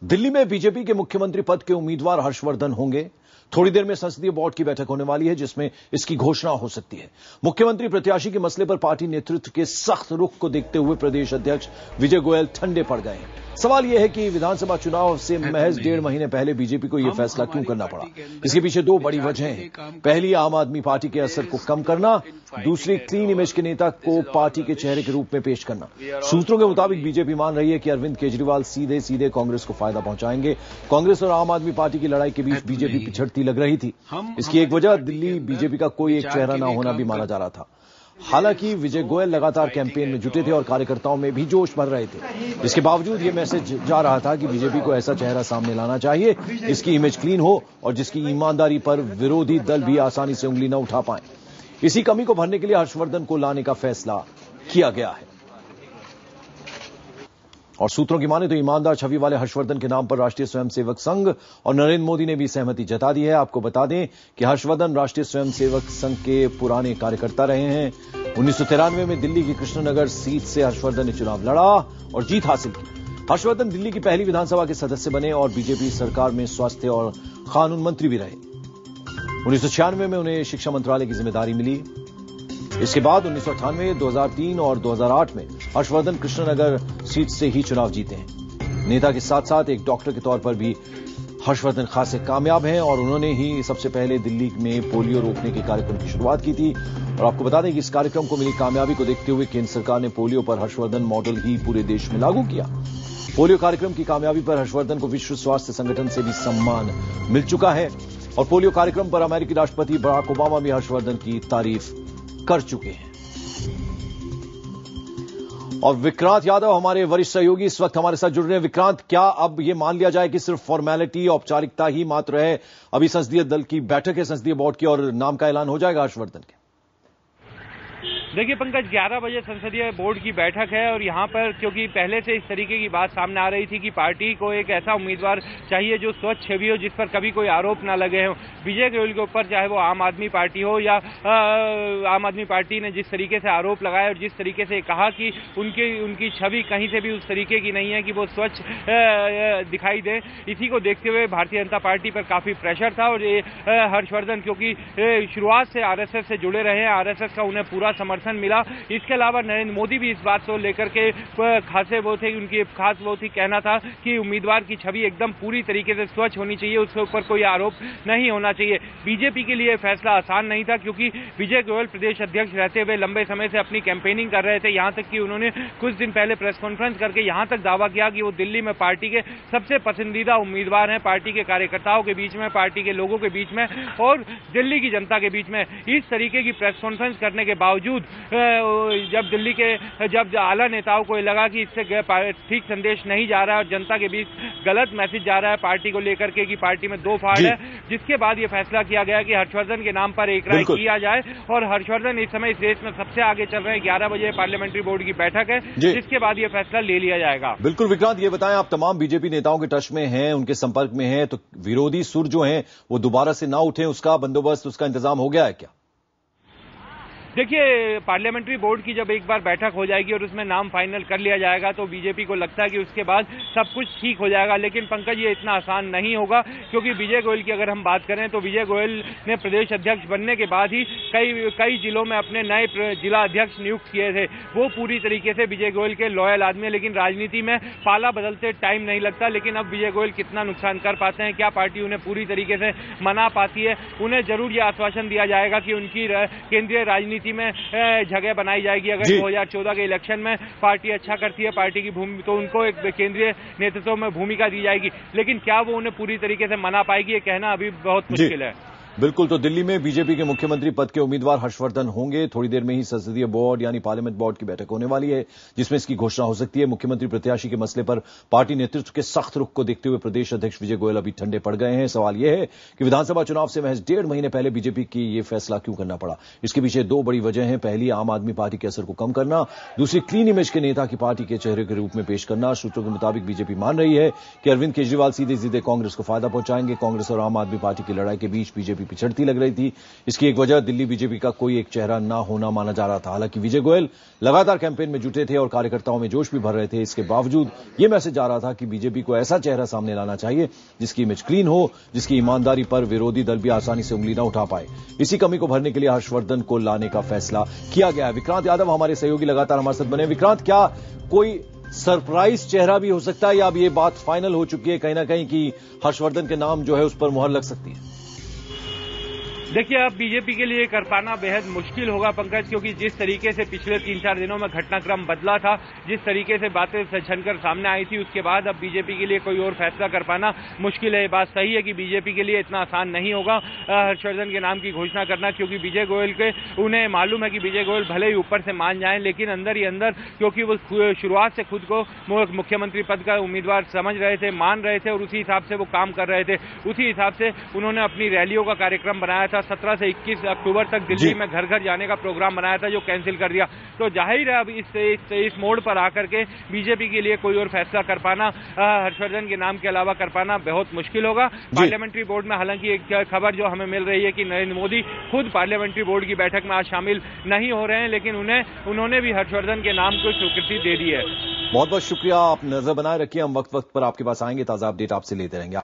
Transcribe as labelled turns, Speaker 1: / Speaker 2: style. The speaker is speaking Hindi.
Speaker 1: दिल्ली में बीजेपी के मुख्यमंत्री पद के उम्मीदवार हर्षवर्धन होंगे। थोड़ी देर में संसदीय बोर्ड की बैठक होने वाली है, जिसमें इसकी घोषणा हो सकती है। मुख्यमंत्री प्रत्याशी के मसले पर पार्टी नेतृत्व के सख्त रुख को देखते हुए प्रदेश अध्यक्ष विजय गोयल ठंडे पड़ गए हैं। सवाल यह है कि विधानसभा चुनाव से महज 1.5 महीने पहले बीजेपी को यह फैसला क्यों करना पड़ा। इसके पीछे दो बड़ी वजहें हैं। पहली, आम आदमी पार्टी के असर को कम करना। दूसरी, क्लीन इमेज के नेता को पार्टी के चेहरे के रूप में पेश करना। सूत्रों के मुताबिक बीजेपी मान रही है कि अरविंद केजरीवाल सीधे सीधे कांग्रेस को फायदा पहुंचाएंगे। कांग्रेस और आम आदमी पार्टी की लड़ाई के बीच बीजेपी पिछड़ती लग रही थी। इसकी एक वजह दिल्ली बीजेपी का कोई एक चेहरा न होना भी माना जा रहा था। हालांकि विजय गोयल लगातार कैंपेन में जुटे थे और कार्यकर्ताओं में भी जोश भर रहे थे। इसके बावजूद यह मैसेज जा रहा था कि बीजेपी को ऐसा चेहरा सामने लाना चाहिए जिसकी इमेज क्लीन हो और जिसकी ईमानदारी पर विरोधी दल भी आसानी से उंगली न उठा पाए। इसी कमी को भरने के लिए हर्षवर्धन को लाने का फैसला किया गया है। और सूत्रों की माने तो ईमानदार छवि वाले हर्षवर्धन के नाम पर राष्ट्रीय स्वयंसेवक संघ और नरेंद्र मोदी ने भी सहमति जता दी है। आपको बता दें कि हर्षवर्धन राष्ट्रीय स्वयंसेवक संघ के पुराने कार्यकर्ता रहे हैं। 1993 में दिल्ली की कृष्णनगर सीट से हर्षवर्धन ने चुनाव लड़ा और जीत हासिल की। हर्षवर्धन दिल्ली की पहली विधानसभा के सदस्य बने और बीजेपी सरकार में स्वास्थ्य और कानून मंत्री भी रहे। 1996 में उन्हें शिक्षा मंत्रालय की जिम्मेदारी मिली। इसके बाद 1998, 2003 और 2008 में हर्षवर्धन कृष्णनगर सीट से ही चुनाव जीते हैं। नेता के साथ साथ एक डॉक्टर के तौर पर भी हर्षवर्धन खासे कामयाब हैं और उन्होंने ही सबसे पहले दिल्ली में पोलियो रोकने के कार्यक्रम की शुरुआत की थी। और आपको बता दें कि इस कार्यक्रम को मिली कामयाबी को देखते हुए केंद्र सरकार ने पोलियो पर हर्षवर्धन मॉडल ही पूरे देश में लागू किया। पोलियो कार्यक्रम की कामयाबी पर हर्षवर्धन को विश्व स्वास्थ्य संगठन से भी सम्मान मिल चुका है और पोलियो कार्यक्रम पर अमेरिकी राष्ट्रपति बराक ओबामा भी हर्षवर्धन की तारीफ कर चुके हैं। और विक्रांत यादव हमारे वरिष्ठ सहयोगी इस वक्त हमारे साथ जुड़ रहे हैं। विक्रांत, क्या अब यह मान लिया जाए कि सिर्फ फॉर्मेलिटी औपचारिकता ही मात्र है? अभी संसदीय दल की बैठक है, संसदीय बोर्ड की, और नाम का ऐलान हो जाएगा हर्षवर्धन के?
Speaker 2: देखिए पंकज, 11 बजे संसदीय बोर्ड की बैठक है और यहाँ पर क्योंकि पहले से इस तरीके की बात सामने आ रही थी कि पार्टी को एक ऐसा उम्मीदवार चाहिए जो स्वच्छ छवि हो, जिस पर कभी कोई आरोप ना लगे हों विजय गोयल के ऊपर, चाहे वो आम आदमी पार्टी हो या आम आदमी पार्टी ने जिस तरीके से आरोप लगाया और जिस तरीके से कहा कि उनकी छवि कहीं से भी उस तरीके की नहीं है कि वो स्वच्छ दिखाई दे। इसी को देखते हुए भारतीय जनता पार्टी पर काफी प्रेशर था और हर्षवर्धन क्योंकि शुरुआत से आरएसएस से जुड़े रहे हैं, आरएसएस का उन्हें पूरा समर्थन मिला। इसके अलावा नरेंद्र मोदी भी इस बात को लेकर के खासे वो थे, उनकी खास वो थी, कहना था कि उम्मीदवार की छवि एकदम पूरी तरीके से स्वच्छ होनी चाहिए, उसके ऊपर कोई आरोप नहीं होना चाहिए। बीजेपी के लिए फैसला आसान नहीं था क्योंकि विजय गोयल प्रदेश अध्यक्ष रहते हुए लंबे समय से अपनी कैंपेनिंग कर रहे थे। यहां तक कि उन्होंने कुछ दिन पहले प्रेस कॉन्फ्रेंस करके यहां तक दावा किया कि वो दिल्ली में पार्टी के सबसे पसंदीदा उम्मीदवार हैं, पार्टी के कार्यकर्ताओं के बीच में, पार्टी के लोगों के बीच में और दिल्ली की जनता के बीच में। इस तरीके की प्रेस कॉन्फ्रेंस करने के बावजूद जब दिल्ली के जब आला नेताओं को लगा कि इससे ठीक संदेश नहीं जा रहा है और जनता के बीच गलत मैसेज जा रहा है पार्टी को लेकर के कि पार्टी में दो फाड़ है, जिसके बाद यह फैसला किया गया कि हर्षवर्धन के नाम पर एक राय किया जाए। और हर्षवर्धन इस समय इस रेस में सबसे आगे चल रहे हैं। 11 बजे पार्लियामेंट्री बोर्ड की बैठक है, जिसके बाद यह फैसला ले लिया जाएगा।
Speaker 1: बिल्कुल विक्रांत, ये बताएं, आप तमाम बीजेपी नेताओं के टच में हैं, उनके संपर्क में हैं, तो विरोधी सुर जो हैं वो दोबारा से ना उठे, उसका बंदोबस्त, उसका इंतजाम हो गया है क्या?
Speaker 2: देखिए, पार्लियामेंट्री बोर्ड की जब एक बार बैठक हो जाएगी और उसमें नाम फाइनल कर लिया जाएगा तो बीजेपी को लगता है कि उसके बाद सब कुछ ठीक हो जाएगा। लेकिन पंकज, ये इतना आसान नहीं होगा क्योंकि विजय गोयल की अगर हम बात करें तो विजय गोयल ने प्रदेश अध्यक्ष बनने के बाद ही कई जिलों में अपने नए जिला अध्यक्ष नियुक्त किए थे। वो पूरी तरीके से विजय गोयल के लॉयल आदमी है, लेकिन राजनीति में पाला बदलते टाइम नहीं लगता। लेकिन अब विजय गोयल कितना नुकसान कर पाते हैं, क्या पार्टी उन्हें पूरी तरीके से मना पाती है? उन्हें जरूर यह आश्वासन दिया जाएगा कि उनकी केंद्रीय राजनीति में जगह बनाई जाएगी। अगर 2014 के इलेक्शन में पार्टी अच्छा करती है, पार्टी की भूमि, तो उनको एक केंद्रीय नेतृत्व में भूमिका दी जाएगी। लेकिन क्या वो उन्हें पूरी तरीके से मना पाएगी, ये कहना अभी बहुत मुश्किल है।
Speaker 1: बिल्कुल, तो दिल्ली में बीजेपी के मुख्यमंत्री पद के उम्मीदवार हर्षवर्धन होंगे। थोड़ी देर में ही संसदीय बोर्ड यानी पार्लियामेंट बोर्ड की बैठक होने वाली है, जिसमें इसकी घोषणा हो सकती है। मुख्यमंत्री प्रत्याशी के मसले पर पार्टी नेतृत्व के सख्त रुख को देखते हुए प्रदेश अध्यक्ष विजय गोयल अभी ठंडे पड़ गए हैं। सवाल यह है कि विधानसभा चुनाव से महज 1.5 महीने पहले बीजेपी की यह फैसला क्यों करना पड़ा। इसके पीछे दो बड़ी वजह हैं। पहली, आम आदमी पार्टी के असर को कम करना। दूसरी, क्लीन इमेज के नेता की पार्टी के चेहरे के रूप में पेश करना। सूत्रों के मुताबिक बीजेपी मान रही है कि अरविंद केजरीवाल सीधे सीधे कांग्रेस को फायदा पहुंचाएंगे। कांग्रेस और आम आदमी पार्टी की लड़ाई के बीच बीजेपी बीजेपी पिछड़ती लग रही थी। इसकी एक वजह दिल्ली बीजेपी का कोई एक चेहरा ना होना माना जा रहा था। हालांकि विजय गोयल लगातार कैंपेन में जुटे थे और कार्यकर्ताओं में जोश भी भर रहे थे। इसके बावजूद यह मैसेज आ रहा था कि बीजेपी को ऐसा चेहरा सामने लाना चाहिए जिसकी इमेज क्लीन हो, जिसकी ईमानदारी पर विरोधी दल भी आसानी से उंगली न उठा पाए। इसी कमी को भरने के लिए हर्षवर्धन को लाने का फैसला किया गया है। विक्रांत यादव हमारे सहयोगी लगातार हमारे साथ बने। विक्रांत, क्या कोई सरप्राइज चेहरा भी हो सकता है या अब ये बात फाइनल हो चुकी है कहीं ना कहीं कि हर्षवर्धन के नाम जो है उस पर मुहर लग सकती है?
Speaker 2: देखिए, अब बीजेपी के लिए कर पाना बेहद मुश्किल होगा पंकज, क्योंकि जिस तरीके से पिछले 3-4 दिनों में घटनाक्रम बदला था, जिस तरीके से बातें छनकर सामने आई थी, उसके बाद अब बीजेपी के लिए कोई और फैसला कर पाना मुश्किल है। ये बात सही है कि बीजेपी के लिए इतना आसान नहीं होगा हर्षवर्धन के नाम की घोषणा करना, क्योंकि विजय गोयल के उन्हें मालूम है कि विजय गोयल भले ही ऊपर से मान जाएं, लेकिन अंदर ही अंदर क्योंकि वो शुरुआत से खुद को मुख्यमंत्री पद का उम्मीदवार समझ रहे थे, मान रहे थे और उसी हिसाब से वो काम कर रहे थे। उसी हिसाब से उन्होंने अपनी रैलियों का कार्यक्रम बनाया था। 17 से 21 अक्टूबर तक दिल्ली में घर घर जाने का प्रोग्राम बनाया था, जो कैंसिल कर दिया। तो जाहिर है अब इस मोड़ पर आकर के बीजेपी के लिए कोई और फैसला कर पाना, हर्षवर्धन के नाम के अलावा कर पाना बहुत मुश्किल होगा। पार्लियामेंट्री बोर्ड में हालांकि एक खबर जो हमें मिल रही है कि नरेंद्र मोदी खुद पार्लियामेंट्री बोर्ड की बैठक में आज शामिल नहीं हो रहे हैं, लेकिन उन्होंने भी हर्षवर्धन के नाम को स्वीकृति दे दी है।
Speaker 1: बहुत बहुत शुक्रिया, आप नजर बनाए रखिए। हम वक्त वक्त पर आपके पास आएंगे, ताजा अपडेट आपसे लेते रहेंगे।